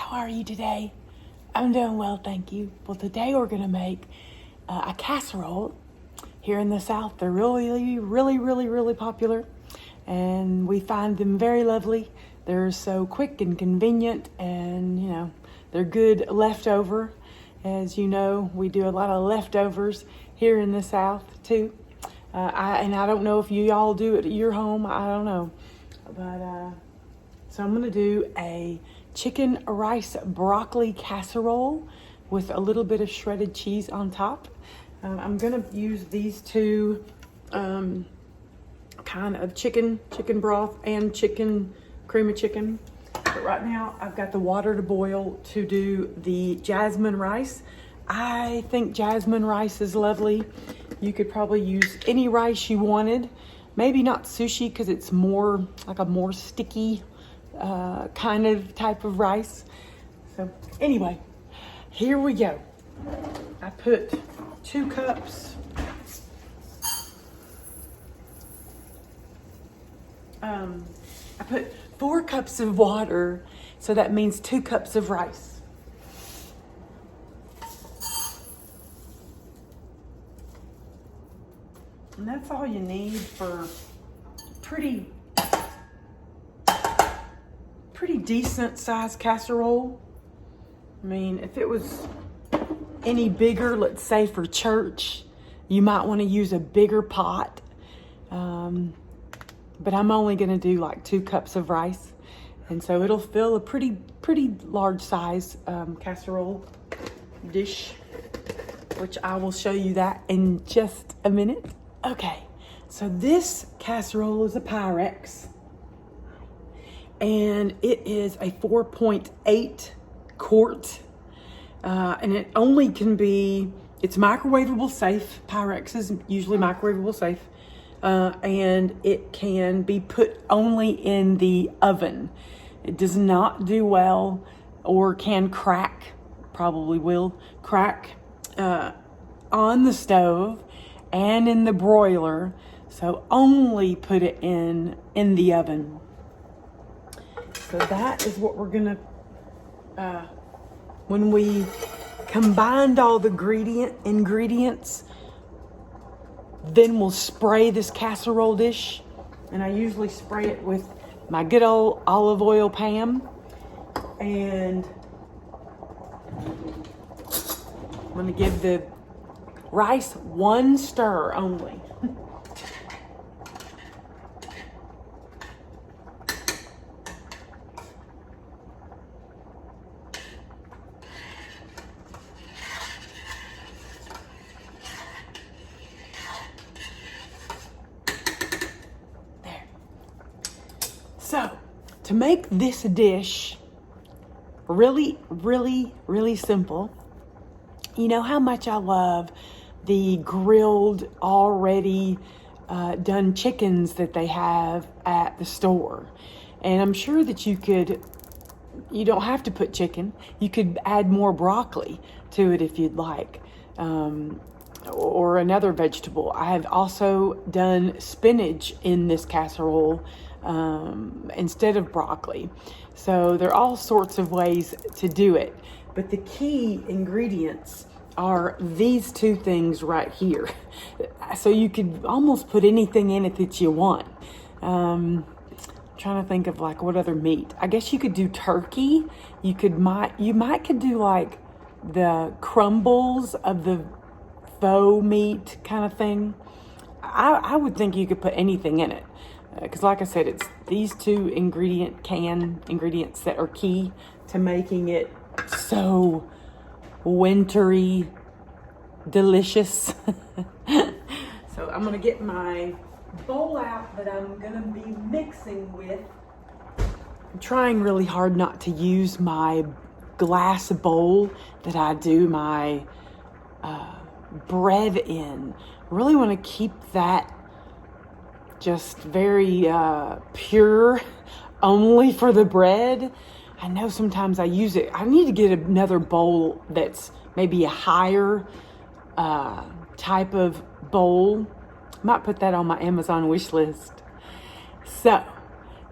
How are you today? I'm doing well, thank you. Well, today we're gonna make a casserole. Here in the South, they're really popular, and we find them very lovely. They're so quick and convenient, and they're good leftover. As you know, we do a lot of leftovers here in the South too. I don't know if you all do it at your home. I don't know, but so I'm gonna do a chicken rice broccoli casserole with a little bit of shredded cheese on top. I'm gonna use these two kind of chicken broth and cream of chicken. But right now I've got the water to boil to do the jasmine rice. I think jasmine rice is lovely. You could probably use any rice you wanted. Maybe not sushi because it's more like a more sticky kind of type of rice. So anyway, here we go. I put 2 cups. I put 4 cups of water, so that means 2 cups of rice. And that's all you need for pretty decent sized casserole. I mean, if it was any bigger, let's say for church, you might want to use a bigger pot. But I'm only going to do like 2 cups of rice. And so it'll fill a pretty large size casserole dish, which I will show you that in just a minute. Okay, so this casserole is a Pyrex, and it is a 4.8 quart, and it only can be, it's microwavable safe. Pyrex is usually microwavable safe, and it can be put only in the oven. It does not do well, or can crack, probably will crack, on the stove and in the broiler. So only put it in the oven. So that is what we're gonna, when we combined all the ingredients, then we'll spray this casserole dish. And I usually spray it with my good old olive oil pan. And I'm gonna give the rice 1 stir only. So, to make this dish really simple, you know how much I love the grilled, already done chickens that they have at the store. And I'm sure that you don't have to put chicken. You could add more broccoli to it if you'd like, or another vegetable. I have also done spinach in this casserole instead of broccoli. So there are all sorts of ways to do it. But the key ingredients are these 2 things right here. So you could almost put anything in it that you want. Trying to think of like what other meat. I guess you could do turkey. You might could do like the crumbles of the faux meat kind of thing. I would think you could put anything in it. Because like I said, it's these 2 ingredients that are key to making it so wintry delicious. So I'm gonna get my bowl out that I'm gonna be mixing with. I'm trying really hard not to use my glass bowl that I do my bread in. I really want to keep that just very pure, only for the bread. I know sometimes I use it. I need to get another bowl that's maybe a higher type of bowl. Might put that on my Amazon wish list. So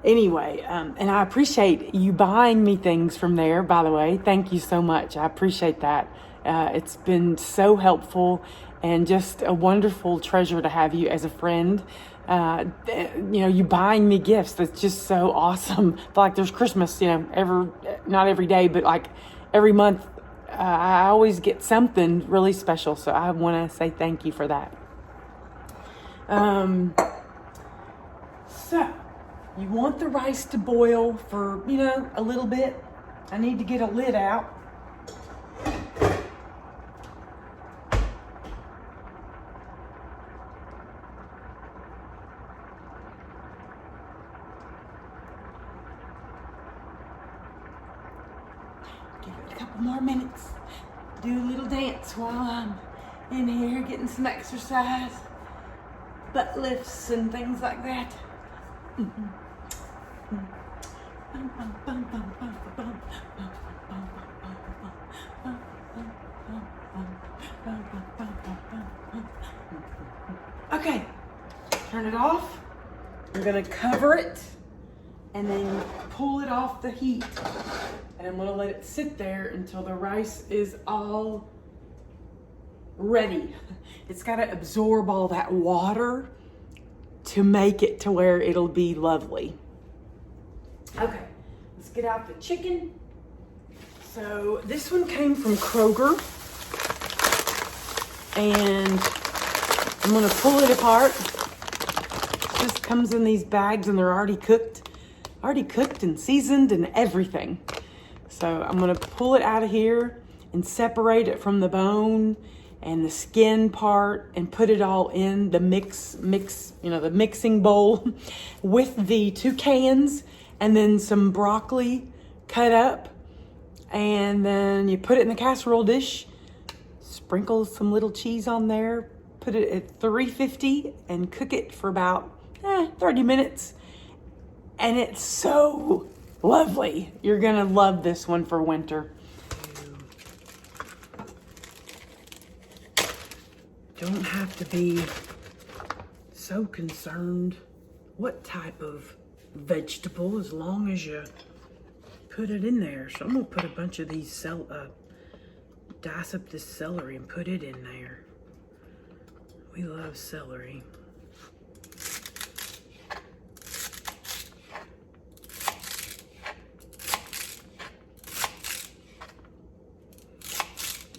Anyway, and I appreciate you buying me things from there, by the way. Thank you so much. I appreciate that. It's been so helpful and just a wonderful treasure to have you as a friend. You buying me gifts, that's just so awesome. I feel like there's Christmas, not every day, but like every month, I always get something really special. So I want to say thank you for that. So you want the rice to boil for, a little bit. I need to get a lid out. Give it a couple more minutes. Do a little dance while I'm in here getting some exercise. Butt lifts and things like that. Okay, turn it off. I'm gonna cover it and then pull it off the heat. And I'm gonna let it sit there until the rice is all ready. It's gotta absorb all that water to make it to where it'll be lovely. Okay, let's get out the chicken. So this one came from Kroger, and I'm gonna pull it apart. It just comes in these bags and they're already cooked and seasoned and everything. So I'm gonna pull it out of here and separate it from the bone and the skin part and put it all in the the mixing bowl with the 2 cans and then some broccoli cut up. And then you put it in the casserole dish, sprinkle some little cheese on there, put it at 350 and cook it for about 30 minutes. And it's so lovely. You're gonna love this one for winter. Don't have to be so concerned what type of vegetable, as long as you put it in there. So I'm gonna put a bunch of these dice up this celery and put it in there. We love celery.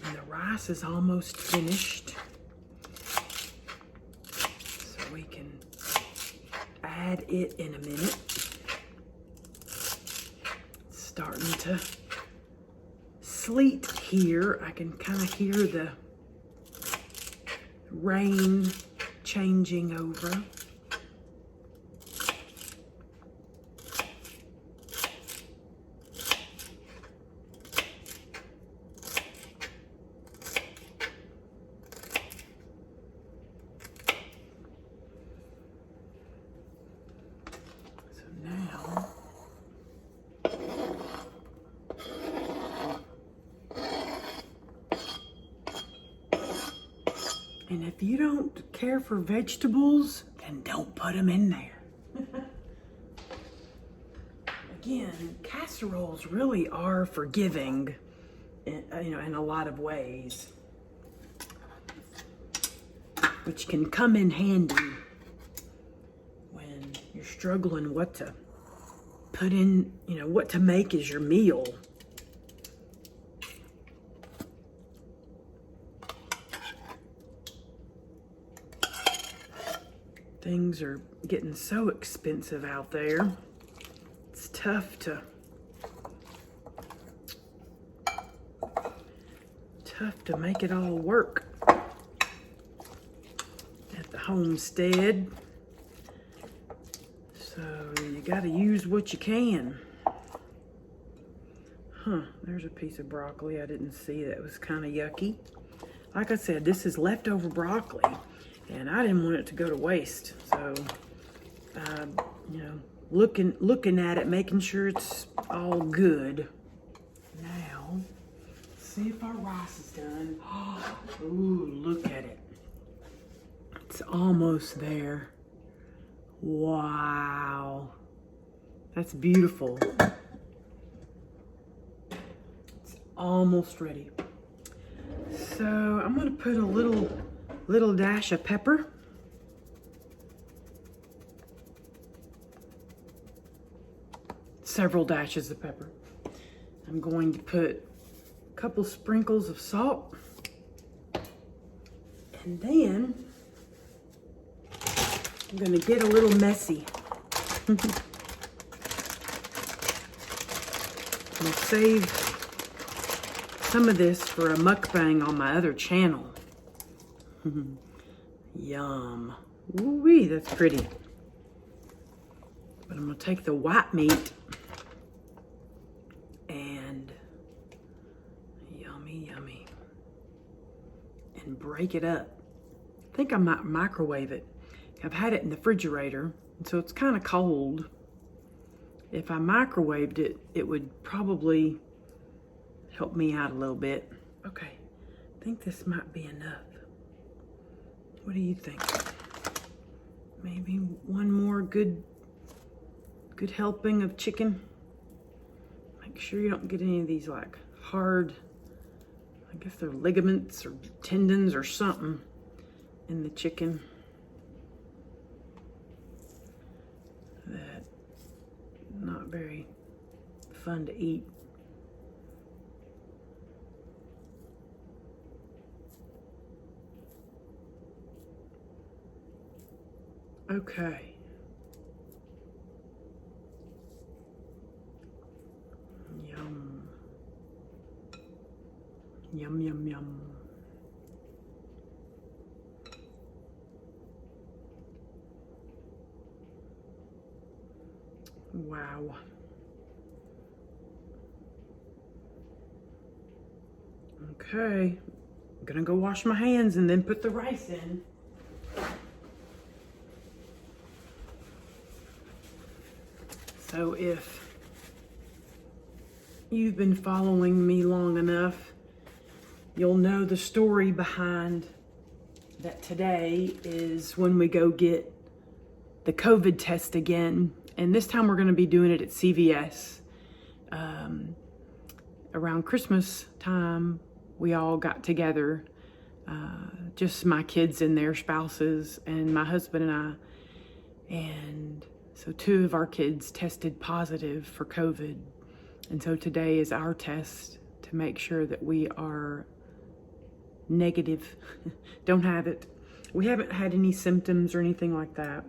And the rice is almost finished. So we can add it in a minute. It's starting to sleet here. I can kind of hear the rain changing over. And if you don't care for vegetables, then don't put them in there. Again, casseroles really are forgiving, in a lot of ways, which can come in handy when you're struggling what to put in, what to make as your meal. Things are getting so expensive out there. It's tough to make it all work at the homestead. So you got to use what you can. There's a piece of broccoli I didn't see that was kind of yucky. Like I said, this is leftover broccoli. And I didn't want it to go to waste. So, looking at it, making sure it's all good. Now, let's see if our rice is done. Ooh, look at it. It's almost there. Wow. That's beautiful. It's almost ready. So I'm gonna put a little dash of pepper. Several dashes of pepper. I'm going to put a couple sprinkles of salt. And then I'm gonna get a little messy. I'm gonna save some of this for a mukbang on my other channel. Yum. Ooh-wee, that's pretty. But I'm gonna take the white meat and yummy, yummy, and break it up. I think I might microwave it. I've had it in the refrigerator, so it's kind of cold. If I microwaved it, it would probably help me out a little bit. Okay, I think this might be enough. What do you think? Maybe one more good helping of chicken. Make sure you don't get any of these like hard, I guess they're ligaments or tendons or something in the chicken that not very fun to eat. Okay. Yum. Yum, yum, yum. Wow. Okay. I'm gonna go wash my hands and then put the rice in. So if you've been following me long enough, you'll know the story behind that today is when we go get the COVID test again. And this time we're going to be doing it at CVS. Around Christmas time, we all got together, just my kids and their spouses and my husband and I. And so 2 of our kids tested positive for COVID. And so today is our test to make sure that we are negative, don't have it. We haven't had any symptoms or anything like that.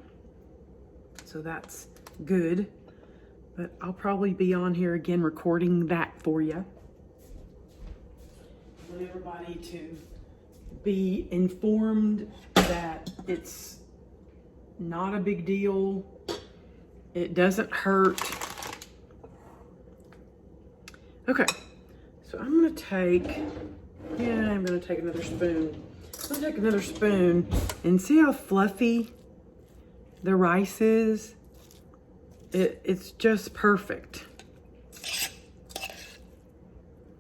So that's good. But I'll probably be on here again recording that for you. I want everybody to be informed that it's not a big deal. It doesn't hurt. Okay, so I'm gonna take another spoon. I'm gonna take another spoon and see how fluffy the rice is. It's just perfect.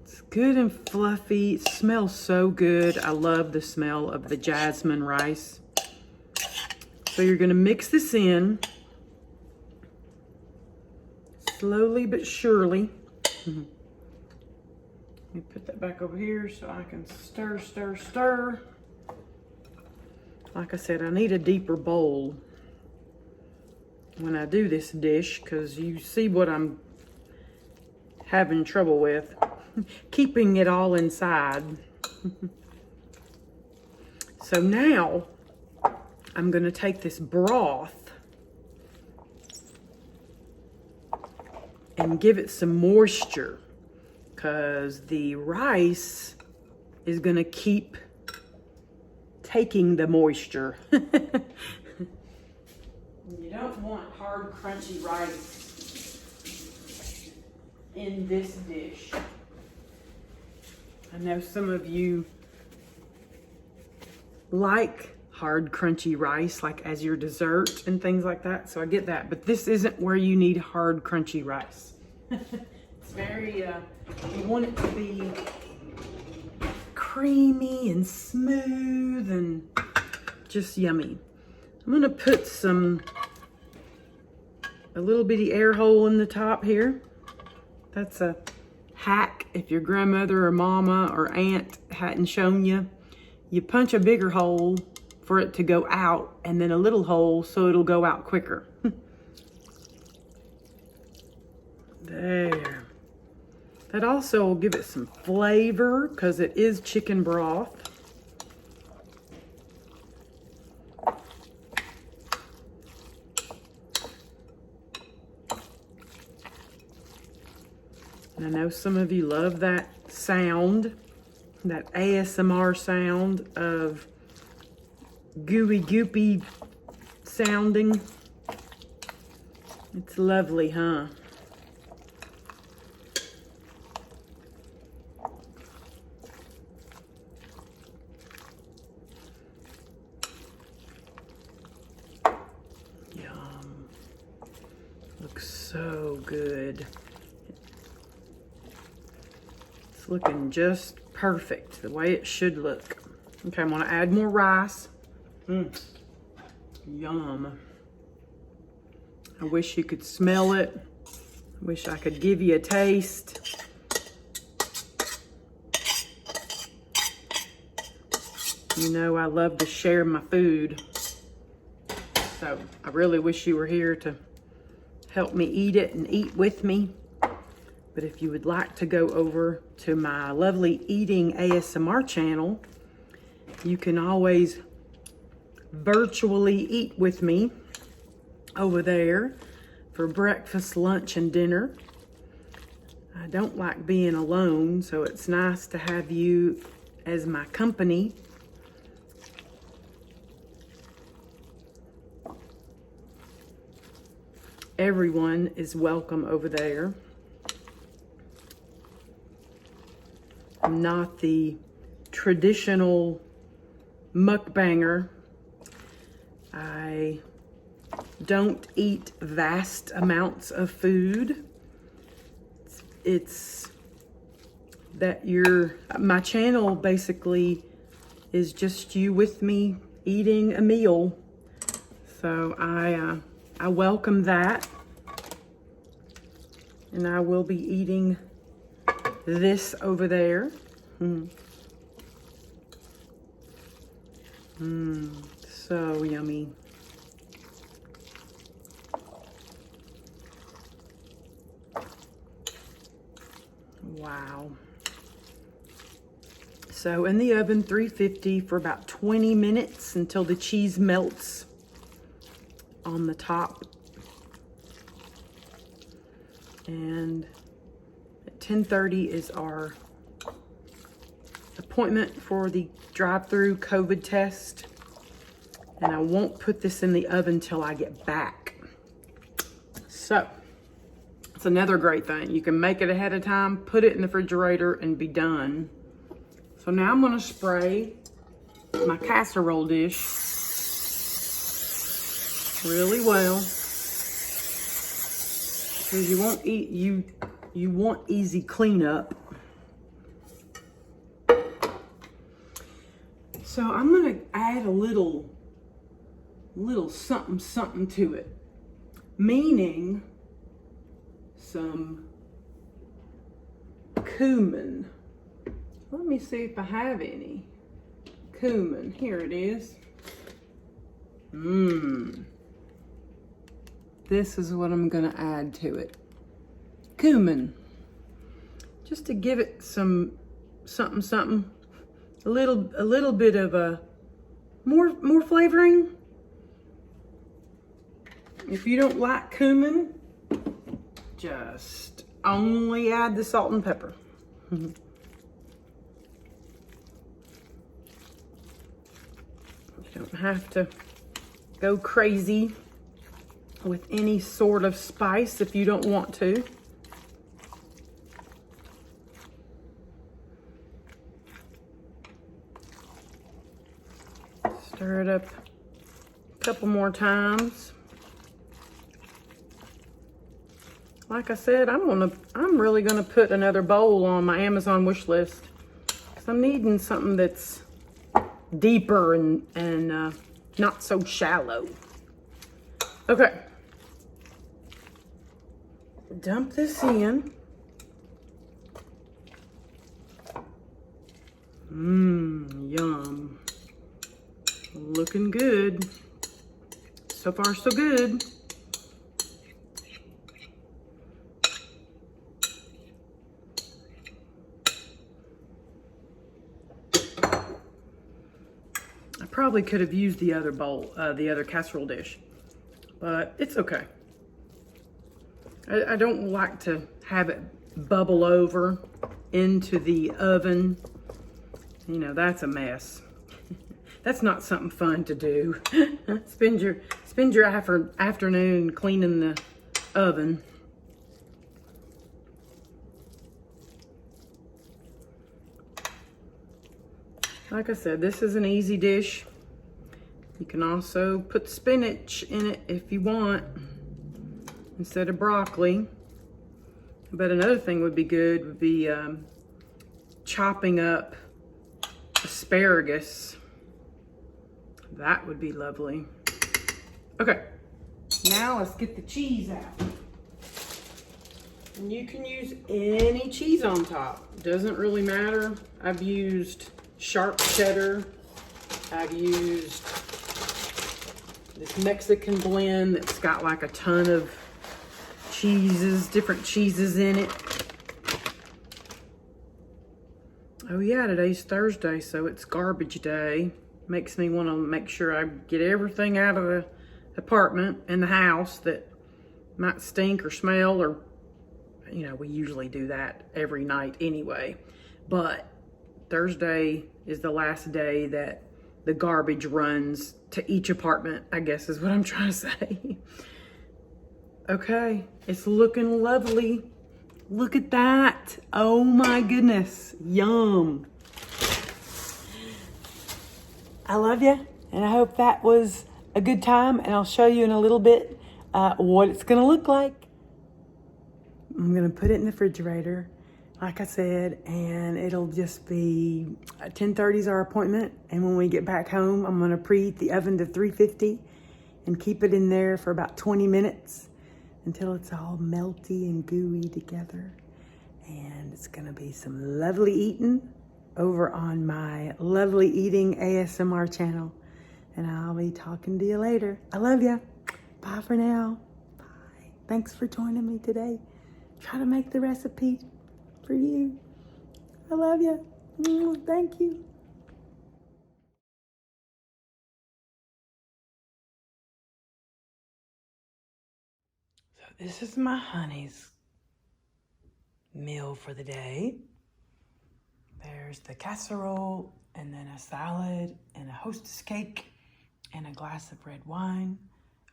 It's good and fluffy. It smells so good. I love the smell of the jasmine rice. So you're gonna mix this in slowly but surely. Let me put that back over here so I can stir, stir, stir. Like I said, I need a deeper bowl when I do this dish, because you see what I'm having trouble with. Keeping it all inside. So now I'm going to take this broth and give it some moisture, because the rice is going to keep taking the moisture. You don't want hard, crunchy rice in this dish. I know some of you like hard, crunchy rice, like as your dessert and things like that, so I get that. But this isn't where you need hard, crunchy rice. It's very, you want it to be creamy and smooth and just yummy. I'm gonna put some a little bitty air hole in the top here. That's a hack if your grandmother or mama or aunt hadn't shown you. You punch a bigger hole for it to go out, and then a little hole so it'll go out quicker. There. That also will give it some flavor because it is chicken broth. And I know some of you love that sound, that ASMR sound of gooey, goopy sounding. It's lovely, huh? Yum. Looks so good. It's looking just perfect, the way it should look. Okay, I'm gonna add more rice. Yum. I wish you could smell it. I wish I could give you a taste. You know, I love to share my food. So I really wish you were here to help me eat it and eat with me. But if you would like to go over to my lovely eating ASMR channel, you can always virtually eat with me over there for breakfast, lunch, and dinner. I don't like being alone, so it's nice to have you as my company. Everyone is welcome over there. I'm not the traditional mukbanger. I don't eat vast amounts of food. It's that my channel basically is just you with me eating a meal. So I welcome that. And I will be eating this over there. So yummy. Wow. So in the oven, 350 for about 20 minutes until the cheese melts on the top. And at 10:30 is our appointment for the drive-through COVID test. And I won't put this in the oven till I get back. So it's another great thing. You can make it ahead of time, put it in the refrigerator, and be done. So now I'm gonna spray my casserole dish really well. Because you want easy cleanup. So I'm gonna add a little something to it, meaning some cumin. Let me see if I have any cumin. Here it is. This is what I'm gonna add to it. Cumin. Just to give it some something. A little bit of a more flavoring. If you don't like cumin, just only add the salt and pepper. You don't have to go crazy with any sort of spice if you don't want to. Stir it up a couple more times. Like I said, I'm really gonna put another bowl on my Amazon wish list because I'm needing something that's deeper and not so shallow. Okay. dump this in. Yum. Looking good. So far, so good. I probably could have used the other bowl, the other casserole dish, but it's okay. I don't like to have it bubble over into the oven. You know, that's a mess. That's not something fun to do. Spend your afternoon cleaning the oven. Like I said, this is an easy dish. You can also put spinach in it if you want, instead of broccoli. But another thing would be good would be chopping up asparagus. That would be lovely. Okay, now let's get the cheese out. And you can use any cheese on top. Doesn't really matter. I've used sharp cheddar. I've used this Mexican blend that's got like a ton of cheeses, different cheeses in it. Oh yeah, today's Thursday, so it's garbage day. Makes me want to make sure I get everything out of the apartment and the house that might stink or smell, or, you know, we usually do that every night anyway. But Thursday is the last day that the garbage runs to each apartment, I guess is what I'm trying to say. Okay, it's looking lovely. Look at that. Oh my goodness. Yum. I love you, and I hope that was a good time, and I'll show you in a little bit what it's gonna look like. I'm gonna put it in the refrigerator, like I said, and it'll just be 10:30 is our appointment, and when we get back home, I'm gonna preheat the oven to 350 and keep it in there for about 20 minutes until it's all melty and gooey together. And it's gonna be some lovely eating over on my Lovely Eating ASMR channel. And I'll be talking to you later. I love you. Bye for now. Bye. Thanks for joining me today. Try to make the recipe for you. I love you. Thank you. So this is my honey's meal for the day. There's the casserole, and then a salad, and a hostess cake, and a glass of red wine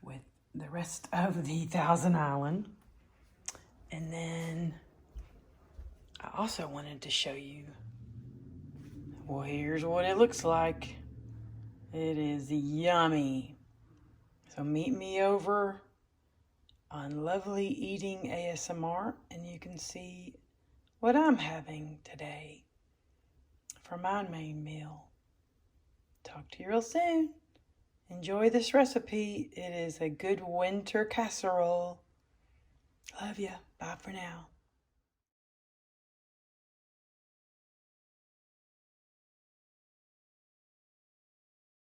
with the rest of the Thousand Island. And then I also wanted to show you, well, here's what it looks like. It is yummy. So meet me over on Lovely Eating ASMR, and you can see what I'm having today for my main meal. Talk to you real soon. Enjoy this recipe. It is a good winter casserole. Love ya. Bye for now.